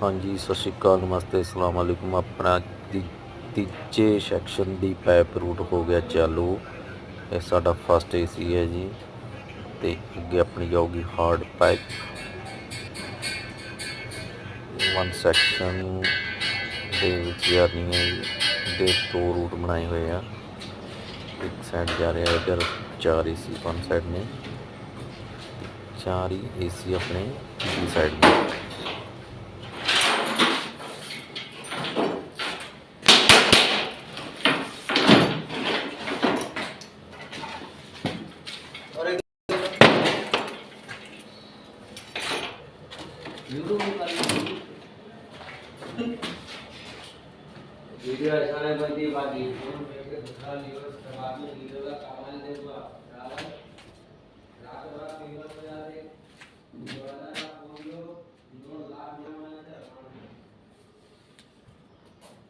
हाँ जी, सत श्री अकाल, नमस्ते, अस्सलाम वालेकुम। अपना तीजे सैक्शन की पाइप रूट हो गया चालू। ये साडा फस्ट AC है जी। तो अगे अपनी जाऊगी हार्ड पाइप। वन सैक्शन जानी है जी, दो रूट बनाए हुए हैं। एक साइड जा रहा है, इधर 4 AC वन साइड में, 4 ही AC अपने दूसरी साइड में। वीडियो ऐसा नहीं बनती बाकी फोन पे दूसरा न्यूज़ बाद में वीडियो का कमाल देखो रात रात फेमस हो जाते